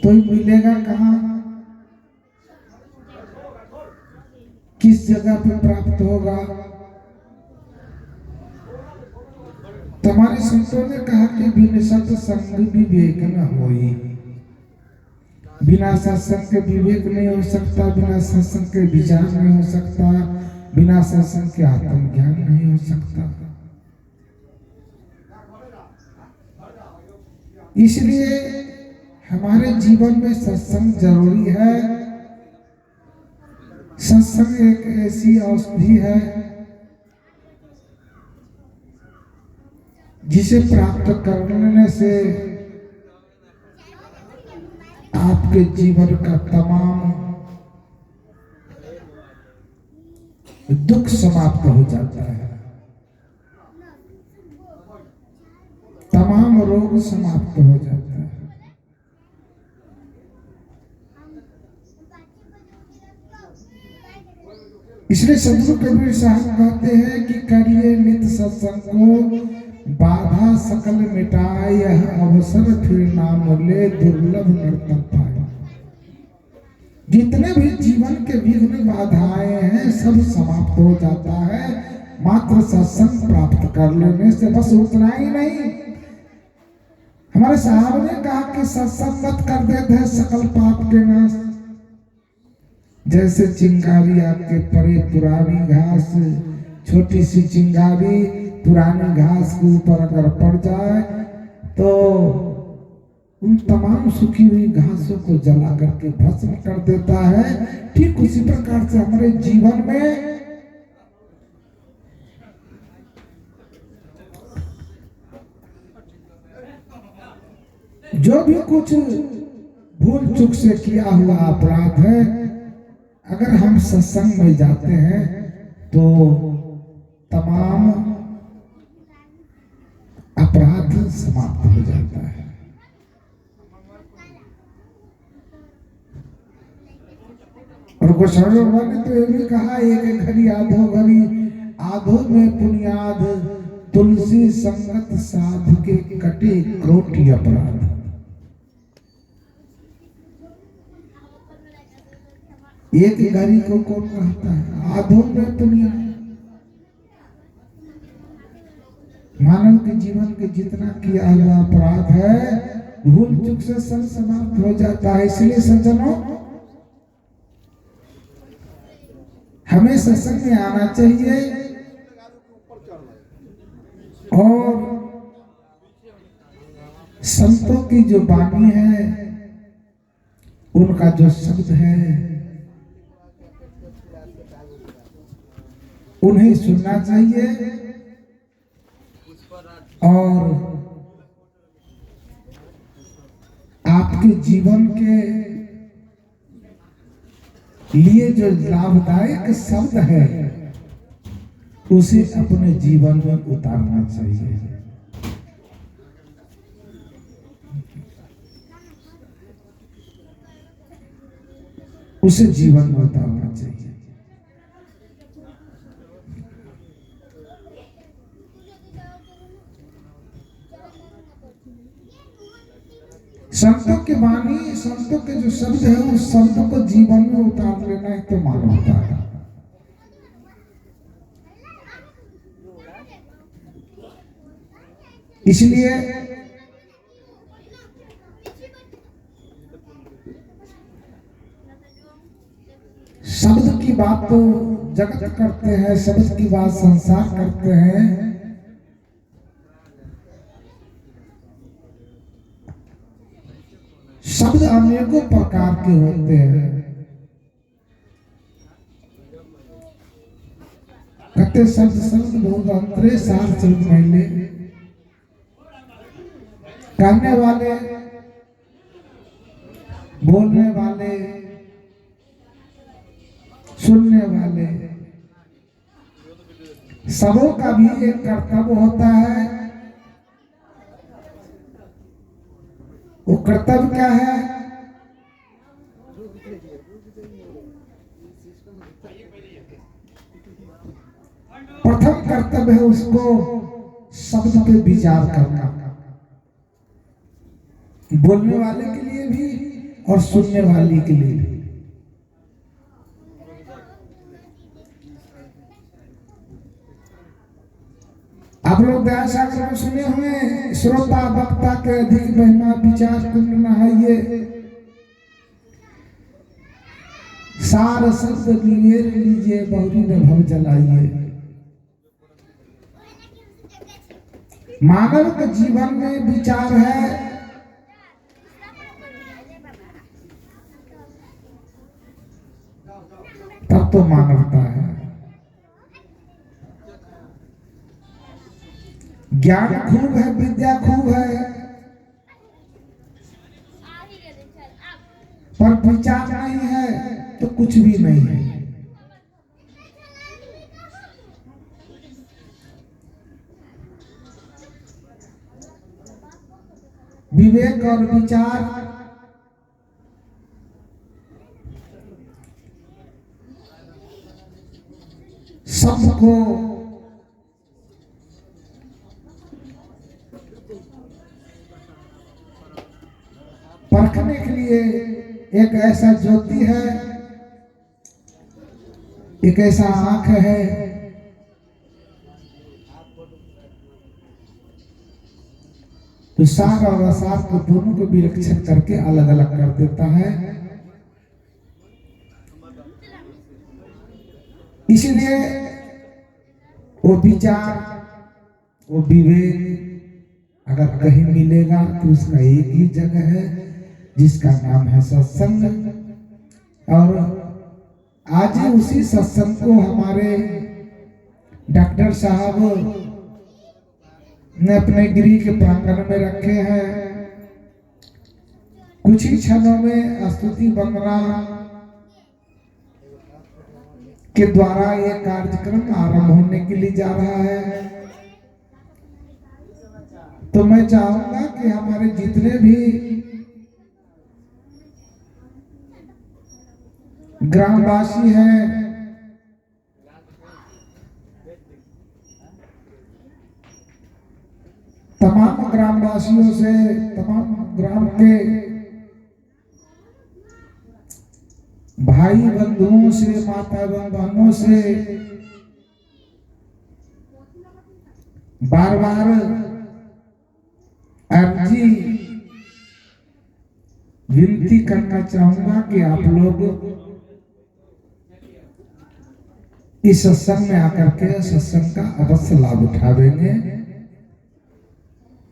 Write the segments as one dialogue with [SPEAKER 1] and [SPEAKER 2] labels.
[SPEAKER 1] तो ये मिलेगा कहाँ, किस जगह पे प्राप्त होगा। तुम्हारे संतों ने कहा कि बिन सत्संग विवेक न होई। बिना सत्संग के विवेक नहीं हो सकता, बिना सत्संग के विचार नहीं हो सकता, बिना सत्संग के आत्मज्ञान नहीं हो सकता। इसलिए हमारे जीवन में सत्संग जरूरी है। सत्संग एक ऐसी औषधि है जिसे प्राप्त करने से आपके जीवन का तमाम दुख समाप्त हो जाता है, तमाम रोग समाप्त हो जाता है। इसलिए सदगुरु कबीर साहब कहते हैं कि करिए नित सत्संग को, बाधा सकल मिटाए, यह अवसर फिर नाम ले, दुर्लभ नर्तन पाए। जितने भी जीवन के विघ्न बाधाएं हैं सब समाप्त हो जाता है मात्र सत्संग प्राप्त कर लेने से। बस उतना ही नहीं, हमारे साहब ने कहा कि सत्संग मत कर देते हैं सकल पाप के नाश। जैसे चिंगारी आपके परे पुरानी घास, छोटी सी चिंगारी पुरानी घास के ऊपर अगर पड़ जाए तो उन तमाम सूखी हुई घासों को जला करके भस्म कर देता है। ठीक उसी प्रकार से हमारे जीवन में जो भी कुछ भूल चूक से किया हुआ अपराध है, अगर हम सत्संग में जाते हैं तो तमाम अपराध समाप्त हो जाता है। और गोस्वामी बाबा ने तो ये भी कहा, एक घड़ी आधो घड़ी, आधो में पुनियाद, तुलसी संगत साधु के कटे क्रोटी अपराध। एक घड़ी को कौन कहता है, आधो में पुनियाद। मानव के जीवन के जितना किया हुआ अपराध है भूल चूक से सब समाप्त हो जाता है। इसलिए सज्जनों, हमें सत्संग में आना चाहिए और संतों की जो वाणी है, उनका जो शब्द है, उन्हें सुनना चाहिए। और आपके जीवन के लिए जो लाभदायक शब्द है उसे अपने जीवन में उतारना चाहिए। उसे जीवन में उतारना चाहिए। संतों की वाणी, संतों के जो शब्द है उस शब्दों को जीवन में उतार लेना ही तो मानवता है। इसलिए शब्द की बात तो जगत करते हैं, शब्द की बात संसार करते हैं। शब्द अनेकों प्रकार के होते हैं। कहते शब्द शब्द बहुत अंतरे सार शब्द मैले, कहने वाले, बोलने वाले, सुनने वाले, सबों का भी एक कर्तव्य होता है। वो कर्तव्य क्या है? प्रथम कर्तव्य है उसको शब्द पे विचार करना। बोलने वाले के लिए भी और सुनने वाली के लिए। आप लोग दया सागर में सुने हुए, श्रोता वक्ता के अधिक महिमा विचार कुंड नहाइए, सार शब्द निवेर लीजिए, बहुरी न भव जलाइए। मानव के जीवन में विचार है, तब तो मानवता है। ज्ञान खूब है, विद्या खूब है, पर विचार नहीं है तो कुछ भी नहीं है। विवेक और विचार सबको परखने के लिए एक ऐसा ज्योति है, एक ऐसा आंख है, तो सार और असार को दोनों को विलक्षण करके अलग अलग कर देता है। इसलिए वो विचार, वो विवेक अगर कहीं मिलेगा तो उसका एक ही जगह है, जिसका नाम है सत्संग। और आज उसी सत्संग को हमारे डॉक्टर साहब ने अपने गृह के प्रांगण में रखे हैं। कुछ ही क्षणों में स्तुति वंदना के द्वारा ये कार्यक्रम आरंभ होने के लिए जा रहा है। तो मैं चाहूंगा कि हमारे जितने भी ग्रामवासी हैं, तमाम ग्रामवासियों से, तमाम ग्राम के भाई बंधुओं से, माता बहनों से बार बार अर्जी विनती करना चाहूंगा कि आप लोग इस सत्संग में आकर के सत्संग का अवश्य लाभ उठावेंगे।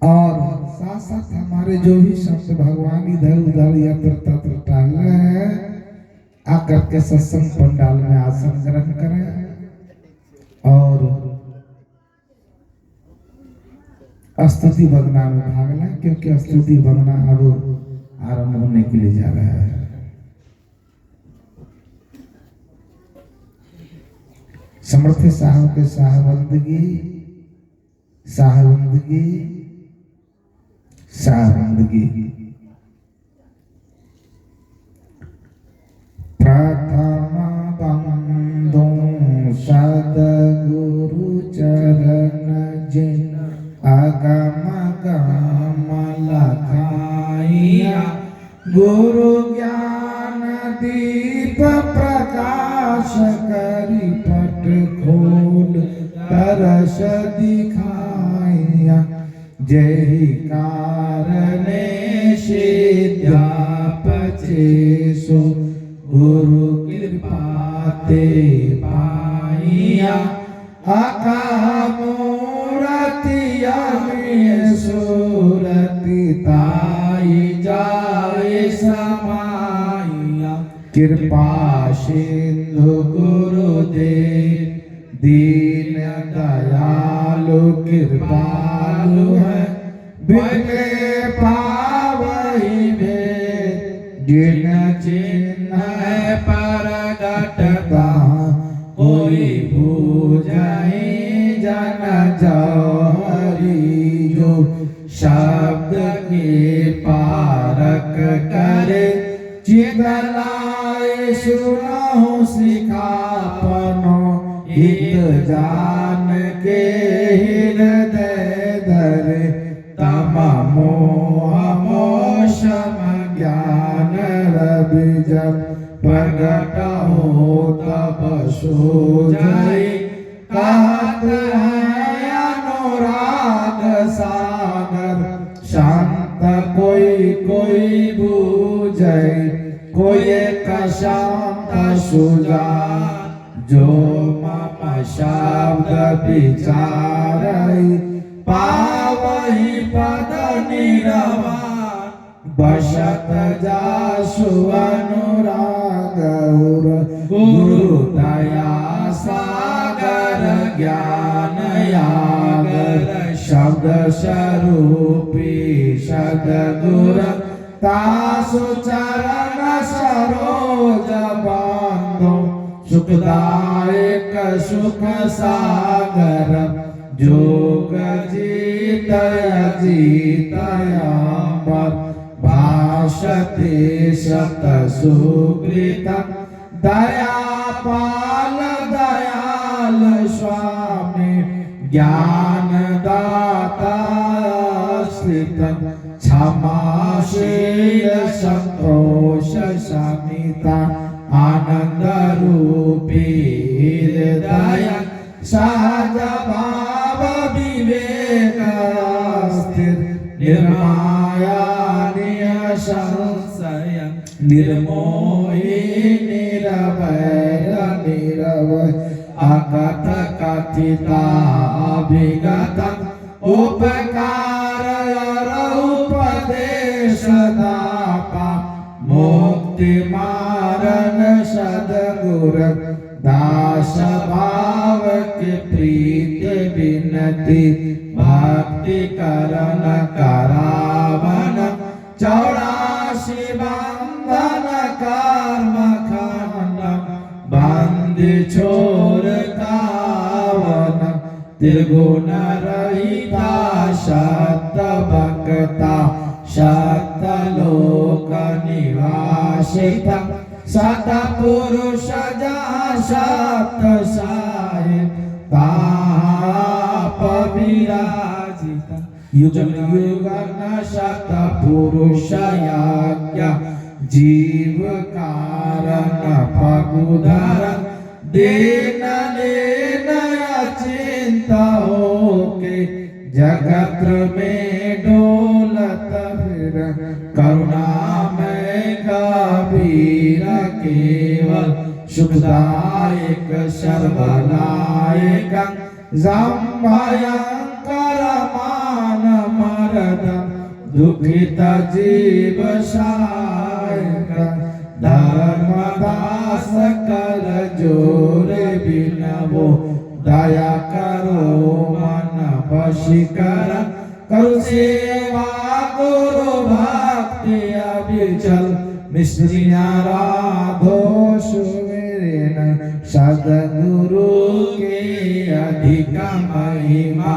[SPEAKER 1] और साथ साथ हमारे जो भी संत भगवान इधर उधर यत्र तत्र टहल रहे हैं, आकर के सत्संग पंडाल में आसन ग्रहण करें और स्तुति वंदना में भाग लें, क्योंकि स्तुति वंदना अब आरंभ होने के लिए जा रहा है। समर्थ साहब के साहबंदगी, साहबंदगी, साहबंदगी। प्रथम बंदो सद्गुरु चरण जिन अगम गम लखाइया, गुरु ज्ञान दीप प्रकाश करी पट खोल तरस दिखाइया, जय कारणे सिद्ध्या पचेसो, गुरु कृपा ते पाइया, आका मूरतिया में सूरति ताई जाए समाइया, कृपा सिंधु गुरुदेव दीन दयालु कृपालु है, बिगड़े पावई में जिन चिन्ह परगटता, कोई बूझई जन जौहरी, जो शब्द के पारक करे चितलाए सुनहु सिखापनो, हित जान के हृदय धरे, तम मोह मोशम ज्ञान जब प्रगट हो तब सूझे कहत है अनुराग सागर शांत कोई कोई बूझे कोई एक शांत सुजा जो मम शब्द विचारई पावहि पद निरवान बसत जासु अनुराग गुरु दया सागर ज्ञान यागर शब्द स्वरूपी सद्गुर तासु चरण सरोज बांधो सुखदायक सुख सागर जोग जीत जीत अमर भाषते शत सुकृत दयापाल दयाल स्वामी ज्ञान दाता स्थित क्षमाशील संतोष समिता आनंद रूपी हृदय सहज भाव विवेक स्थिर निर्माया संशय निर्मोही निरवैर निरवय अकथ कथिता अभिगत उपकार उपदेश दाता मुक्ति मारन सद्गुर दास भाव के प्रीत विनती भक्ति करन करावन 84 बंधन कर्म खंड बंद छोर कावन त्रिगुण रहिता सत भक्ता सत लोक निवासिता सत पुरुष जहाँ सत साय ताप विराजिता युग युग न सत पुरुष याज्ञा जीव कारण पगुधरन दीन लीन चिंता होके जगत में डोलत फिर करुणामय कबीर केवल सुखदायक सर्वदायक भयंकर मान मरदम दुखित जीव सायक धर्मदास कर जोर बिनवो दया करो मन वशीकरण करु सेवा गुरु भक्ति अविचल मिश्रिया राधो सुमेरन सद्गुरु के अधिक महिमा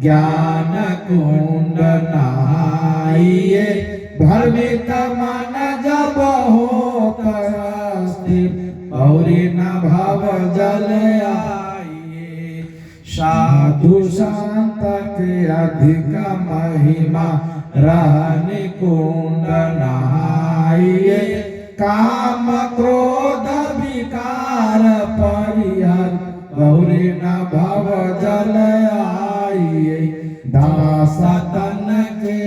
[SPEAKER 1] ज्ञान कुंड नहाइए भ्रमित मन जब होत स्थिर और न भव जल आइए साधु संत के अधिक महिमा रहने कुंड नहाइए काम क्रोध विकार परिहर गौरी न भव जल आइए दास तन के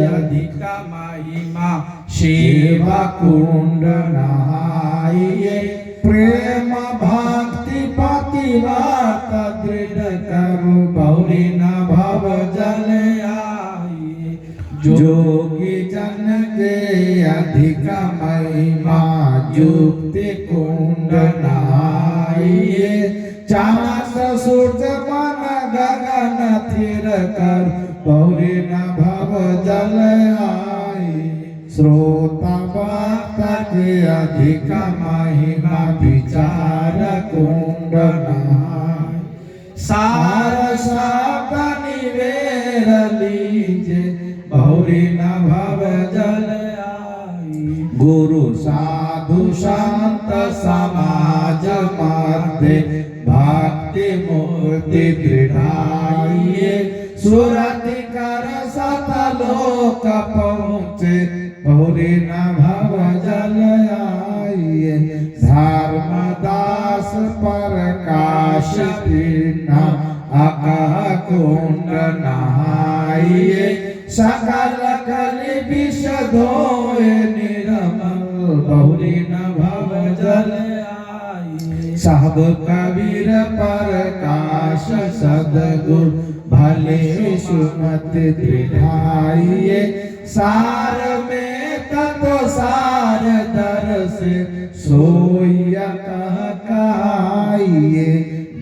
[SPEAKER 1] अधिक महिमा सेवा कुंड नहाइए प्रेम भक्ति पतिव्रत दृढ़ करु गौरी न भव जल आइए जोगी जन के अधिक महिमा युक्ति कुंड नहाइए चांद सूरज मन गगन थिर कर गौरी न भव जल आई श्रोता भक्त के अधिक महिमा विचार कुंड नहाई सार शब्द निवेर लीजे गौरी न भव जल आई गुरु साधु संत समाज मध्य भक्ति मुक्ति दृढ़ाइए सुरति कर सतलोक पहुँचे गौरी न भव जल आए बिना आका कुंड नहाइए सकल कलि विष धोए निर्मल बहुरी न भव जल आइए सब कबीर प्रकाश सद्गुरु भले सुमति दृढ़ाइए सार में तत्व सार दर्श सोया कहाइए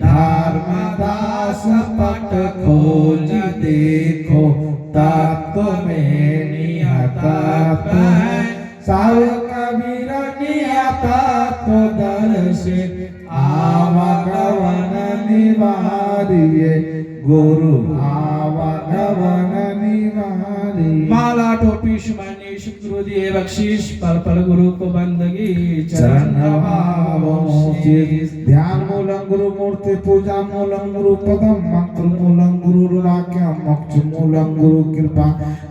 [SPEAKER 1] धर्मदास पट खोज देखो तत्व में नियत सब कबीर नियत तो दर्श आवागमन निवारिये गुरु आवागमन निवारिये माला टोपी शुमानी शुक्र दिए बख्शीश पल पल गुरु को बंदगी चरण भावों ध्यान मूलम गुरु मूर्ति पूजा मूलम गुरु पदम मंत्र मूलम गुरु वाक्य मोक्ष मूलम गुरु कृपा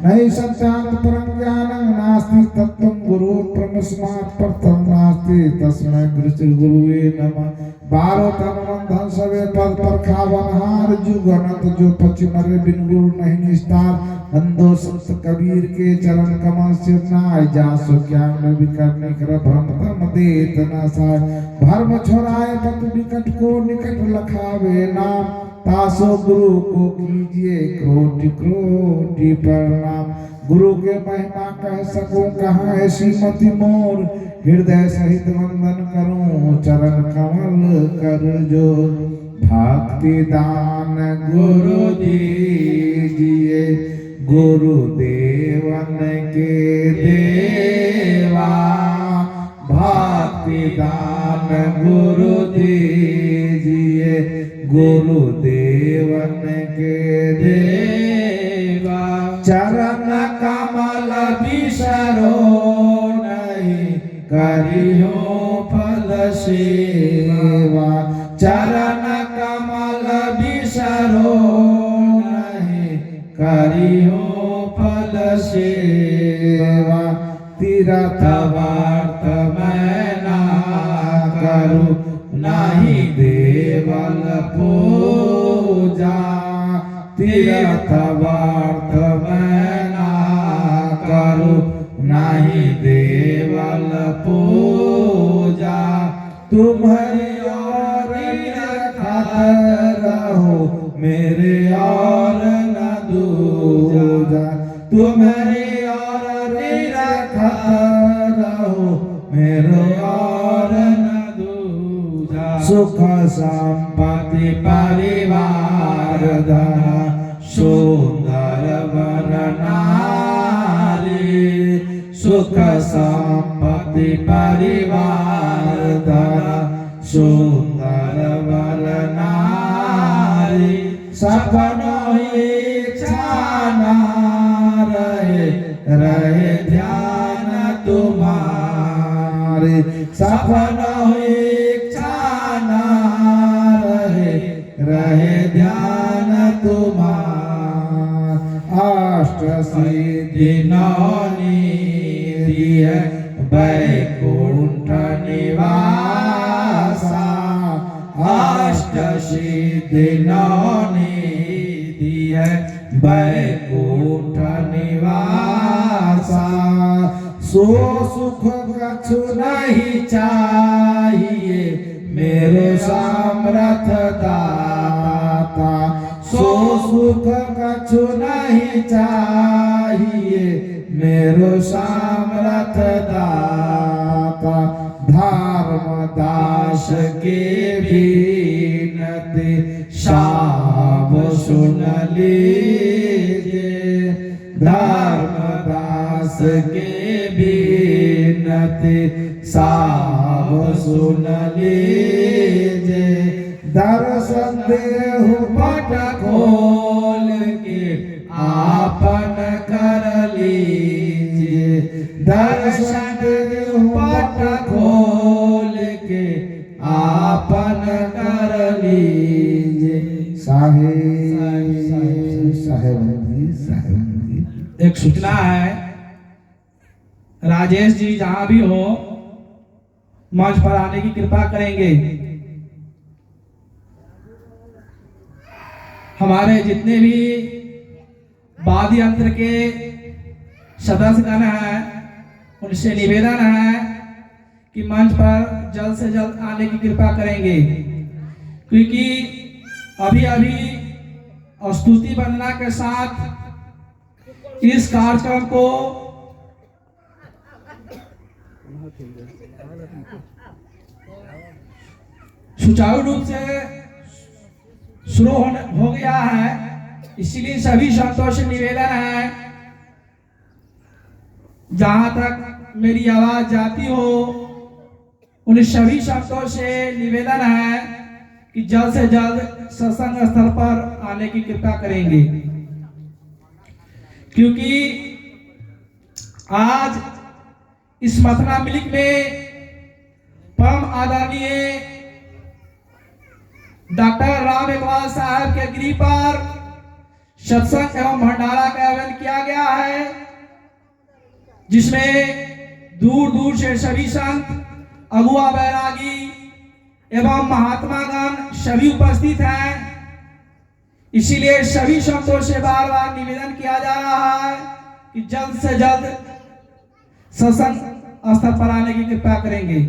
[SPEAKER 1] नहीं सत्यान्त परम ज्ञानं नास्ति तत्त्वं गुरु प्रमस्मात् प्रथम नास्ति तस्मै गुरुवे नमः बारो तनवंधन सवे पद पर खावनहार जुग अनंत जो पचिमरे बिन गुरु नहीं निस्तार बंदो संत कबीर के चरण कमल सिर नाय जासो ज्ञान विकट कर भ्रम तम देत न साय भर्म छोड़ाए पत विकट को निकट लखावे नाम तासो गुरु को कीजिए कोटि कोटि प्रणाम गुरु के महिमा कह सकूं कहाँ है श्रीमती मोर हृदय सहित वंदन करूं चरण कमल कर जो भक्ति दान गुरु दीजिए गुरु देवन के देवा भक्ति दान गुरु दीजिए गुरु देवन के देवा चरण कमल बिसरो नहीं करियो फल सेवा चरण कमल बिसरो नहीं करियो फल सेवा तीर्थ वार्त मैं ना करूं नहीं देवल पूजा तीर्थ वार्त मैं ना करूं नहीं देवल पूजा तुम्हारी और रखत रहो मेरे और न दूजा तुम्हारी और रखत रहो मेरे और न दूजा सुख संपत्ति परिवार धन सुंदर वर नारी सुख संपत्ति परिवार धन सुंदर वर नारी सपनों इच्छा न रहे ध्यान तुम्हारे सपनों इच्छा न रहे ध्यान तुम्हार अष्ट सिद्धि नौनी दिए वैकुंठ निवासा अष्ट सिद्धि नौनी दिए वैकुंठ निवासा सो सुख कछु नहीं चाहिए मेरे सामर्थ दाता सो सुख कछु नहीं चाहिए मेरो सामर्थ दाता धर्मदास के बीनती साब सुन लीजिए धर्मदास के बीनती साब सुन लीजिए दर्शन देहु पट खोल के आपन कर लीजिए दर्शन देहु पट खोल के आपन कर लीजिए साहेब
[SPEAKER 2] एक सूचना है राजेश जी जहां भी हो मंच पर आने की कृपा करेंगे हमारे जितने भी वाद्य यंत्र के सदस्यगण हैं उनसे निवेदन है कि मंच पर जल्द से जल्द आने की कृपा करेंगे, क्योंकि अभी अभी स्तुति वंदना के साथ इस कार्यक्रम को सुचारू रूप से शुरू हो गया है। इसलिए सभी संतों से निवेदन है, जहां तक मेरी आवाज जाती हो उन सभी संतों से निवेदन है कि जल्द से जल्द सत्संग स्थल पर आने की कृपा करेंगे, क्योंकि आज इस मथुरा मिल्क में परम आदरणीय डॉक्टर राम इकबाल साहब के गृह पर सत्संग एवं भंडारा का आयोजन किया गया है, जिसमें दूर दूर से सभी संत, अगुआ, बैरागी एवं महात्मागण सभी उपस्थित हैं। इसीलिए सभी संतों से बार बार निवेदन किया जा रहा है कि जल्द से जल्द सत्संग स्थल पर आने की कृपा करेंगे।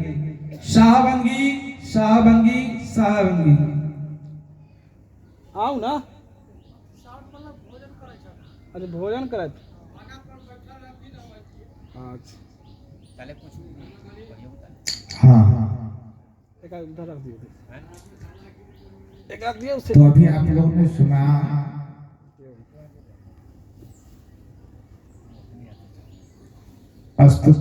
[SPEAKER 2] शाहबंगी शाहबंगी शाहबंगी।
[SPEAKER 3] आओ ना, अरे भोजन करत।
[SPEAKER 1] हाँ,
[SPEAKER 3] एक उधर रख दिए, एक रख दिया उससे।
[SPEAKER 1] तो अभी आप लोगों ने सुना स्तुति